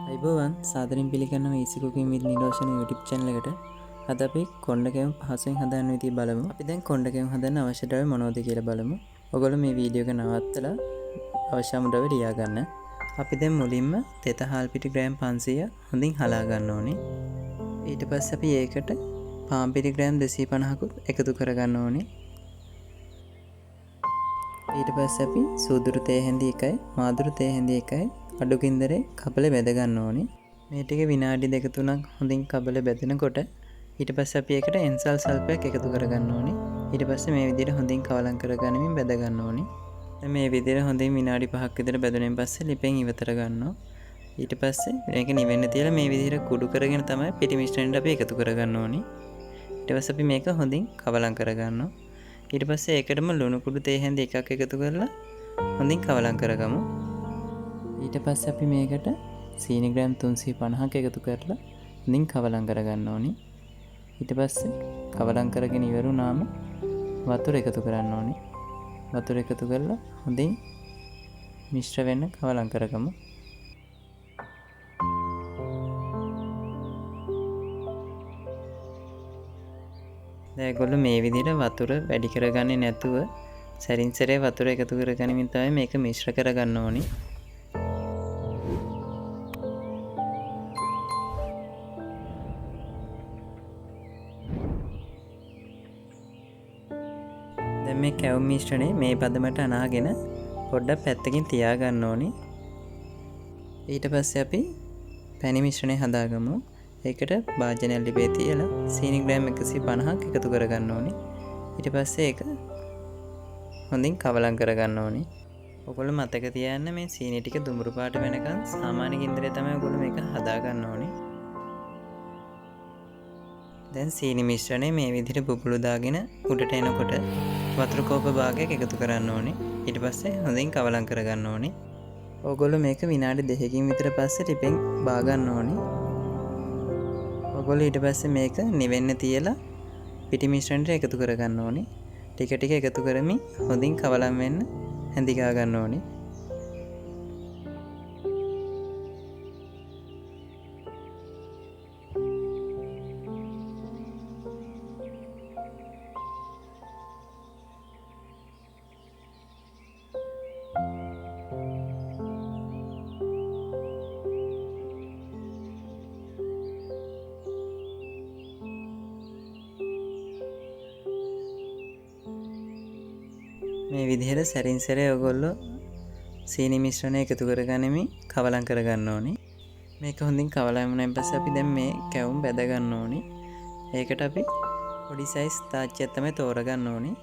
අයිබෝවන් සාදරින් පිළිගන්නවා easy cooking with නිරෝෂණ YouTube channel එකට. අද අපි කොණ්ඩ කැවුම් පහසුවෙන් හදන්න විදිහ බලමු. අපි දැන් කොණ්ඩ කැවුම් හදන්න අවශ්‍ය ද්‍රව්‍ය මොනවද කියලා බලමු. ඔයගොල්ලෝ මේ වීඩියෝ එක නවත්තලා අවශ්‍යම ද්‍රව්‍ය ලියා ගන්න. අපි දැන් මුලින්ම තෙත හාල් පිටි ග්‍රෑම් 500 හොඳින් හලා ගන්න ඕනේ. ඊට පස්සේ අපි ඒකට පාන් පිටි ග්‍රෑම් 250කුත් එකතු කර ගන්න ඕනේ. ඊට පස්සේ අපි සූදුරු තේ හැඳි එකයි මාදුරු තේ හැඳි එකයි අඩු ගින්දරේ කපල බෙද ගන්න ඕනේ. මේ ටික විනාඩි 2-3ක් හොඳින් කපල බෙදනකොට ඊට පස්සේ අපි ඒකට එන්සල් සල්පයක් එකතු කර ගන්න ඕනේ. ඊට පස්සේ මේ විදිහට හොඳින් කවලම් කරගනිමින් බෙද ගන්න ඕනේ. දැන් මේ විදිහට හොඳින් විනාඩි 5ක් විතර බෙදුනෙන් පස්සේ ලිපෙන් ඉවතර ගන්නවා. ඊට පස්සේ මේක නිවෙන්න තියලා මේ විදිහට කුඩු කරගෙන තමයි පිටි මිශ්‍රණයට අපි එකතු කර ගන්න ඕනේ. ඊට පස්සේ අපි මේක හොඳින් කවලම් කර ගන්නවා. ඊට පස්සේ ඒකටම ලුණු කුඩු තේ හැඳි එකක් එකතු කරලා හොඳින් කවලම් කරගමු. ඊට පස්සේ අපි මේකට සීනි ග්‍රෑම් 350ක් එකතු කරලා හොඳින් කවලම් කරගන්න ඕනේ. ඊට පස්සේ කවලම් කරගෙන ඉවරුනාම වතුර එකතු කරන්න ඕනේ. වතුර එකතු කරලා හොඳින් මිශ්‍ර වෙන්න කවලම් කරගමු. දැන් ඒගොල්ලෝ මේ විදිහට වතුර වැඩි කරගන්නේ නැතුව සැරින් සැරේ වතුර එකතු කරගනිමින් තමයි මේක මිශ්‍ර කරගන්න ඕනේ. දැන් මේ කැවුම් මිශ්‍රණය මේ පදමට අනාගෙන පොඩ්ඩක් පැත්තකින් තියා ගන්න ඕනේ. ඊට පස්සේ අපි පැණි මිශ්‍රණය හදාගමු. ඒකට භාජනයක් ලිපේ තියලා සීනි ග්‍රෑම් 150ක් එකතු කරගන්න ඕනේ. ඊට පස්සේ ඒක හොඳින් කවලම් කරගන්න ඕනේ. ඔයගොල්ලෝ මතක තියාගන්න මේ සීනි ටික දුඹුරු පාට වෙනකන් සාමාන්‍ය ගින්දරේ තමයි ඔයගොල්ලෝ මේක හදාගන්න ඕනේ. දැන් සීනි මිශ්‍රණය මේ විදිහට බුබුලු දාගෙන උඩට එනකොට වතුර කෝප භාගයක් එකතු කරන්න ඕනේ. ඊට පස්සේ හොඳින් කවලම් කරගන්න ඕනේ. ඔයගොල්ලෝ මේක විනාඩි 2කින් විතර පස්සේ ටිපෙන් බා ගන්න ඕනේ. ඔයගොල්ලෝ ඊට පස්සේ මේක නිවෙන්න තියලා පිටි මිශ්‍රණයට එකතු කරගන්න ඕනේ. ටික ටික එකතු කරමින් හොඳින් කවලම් වෙන්න හැඳි ගා ගන්න ඕනේ. මේ විදිහට සැරින් සැරේ ඔයගොල්ලෝ සීනි මිශ්‍රණය එකතු කරගනිමින් කවලම් කරගන්න ඕනේ. මේක හොඳින් කවලම් වුණාන් පස්සේ අපි දැන් මේ කැවුම් බෙද ගන්න ඕනේ. ඒකට අපි පොඩි සයිස් තාච්චියක් තමයි තෝරගන්න ඕනේ.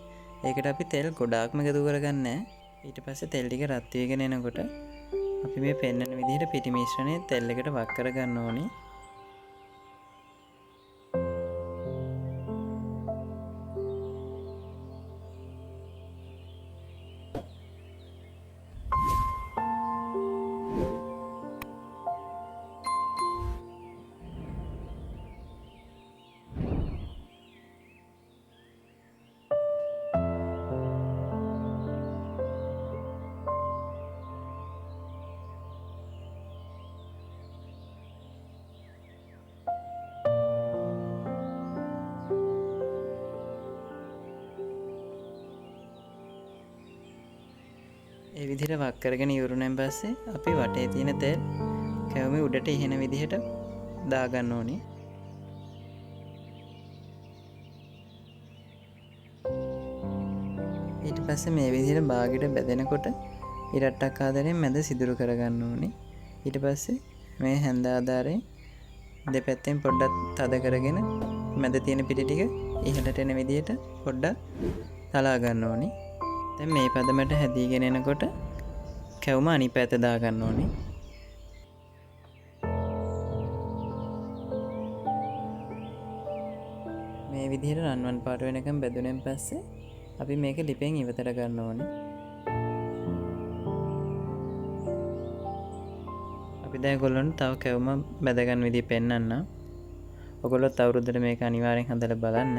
ඒකට අපි තෙල් ගොඩාක්ම එකතු කරගන්නේ නැහැ. ඊට පස්සේ තෙල් ටික රත් වෙගෙන එනකොට අපි මේ පෙන්නන විදිහට පිටි මිශ්‍රණය තෙල් එකට වක් කරගන්න ඕනේ. ඒ විදිහට වක් කරගෙන ඉවරුනන් පස්සේ අපි වටේ තියෙන තෙල් කැවුමේ උඩට ඉහෙන විදිහට දාගන්න ඕනේ. ඊට පස්සේ මේ විදිහට බාගෙට බෙදෙනකොට ඉරට්ටක් ආකාරයෙන් මැද සිදුරු කරගන්න ඕනේ. ඊට පස්සේ මේ හැන්ද ආධාරයෙන් දෙපැත්තෙන් පොඩ්ඩක් තද කරගෙන මැද තියෙන පිටි ටික ඉහළට එන විදිහට පොඩ්ඩක් තලා ගන්න ඕනේ. දැන් මේ පදමට හැදීගෙන එනකොට කැවුම අනිත් පැත්ත දා ගන්න ඕනේ. මේ විදිහට රන්වන් පාට වෙනකම් බෙදුනෙන් පස්සේ අපි මේක ලිපෙන් ඉවතර ගන්න ඕනේ. අපි දැන් ඔයගොල්ලන්ට තව කැවුම බෙද ගන්න විදිහ පෙන්නන්න. ඔයගොල්ලොත් අවුරුද්දට මේක අනිවාර්යෙන් හදලා බලන්න.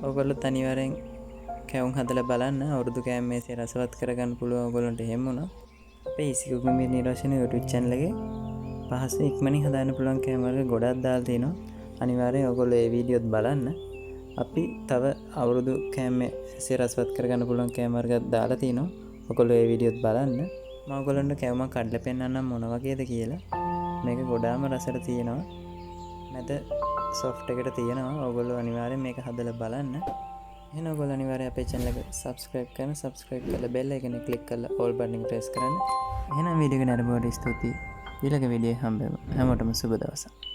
ඔයගොල්ලෝ අනිවාර්යෙන් කැවුම් හදලා බලන්න. අවුරුදු කෑම මේසේ රසවත් කරගන්න පුළුවන් ඔයගොල්ලන්ට එහෙම වුණා. අපේ easy cooking with නිරෝෂණ YouTube channel එකේ පහසු ඉක්මනින් හදාන්න පුළුවන් කෑම වර්ග ගොඩක් දාලා තිනවා. අනිවාර්යෙන් ඔයගොල්ලෝ ඒ වීඩියෝත් බලන්න. අපි තව අවුරුදු කෑම මේසේ රසවත් කරගන්න පුළුවන් කෑම වර්ග දාලා තිනවා. ඔයගොල්ලෝ ඒ වීඩියෝත් බලන්න. මම ඔයගොල්ලන්ට කෑමක් කඩලා පෙන්නන්නම් මොන වගේද කියලා. මේක ගොඩාම රසට තියෙනවා. මැද soft එකට තියෙනවා. ඔයගොල්ලෝ අනිවාර්යෙන් මේක හදලා බලන්න. එහෙනම් ඔයගොල්ලෝ අනිවාර්යෙන් අපේ channel එක subscribe කරලා bell icon එක click කරලා all button එක press කරන්න. එහෙනම් වීඩියෝ එක නරඹුවට ස්තුතියි. ඊළඟ වීඩියෝ හම්බෙමු. හැමෝටම සුබ දවසක්.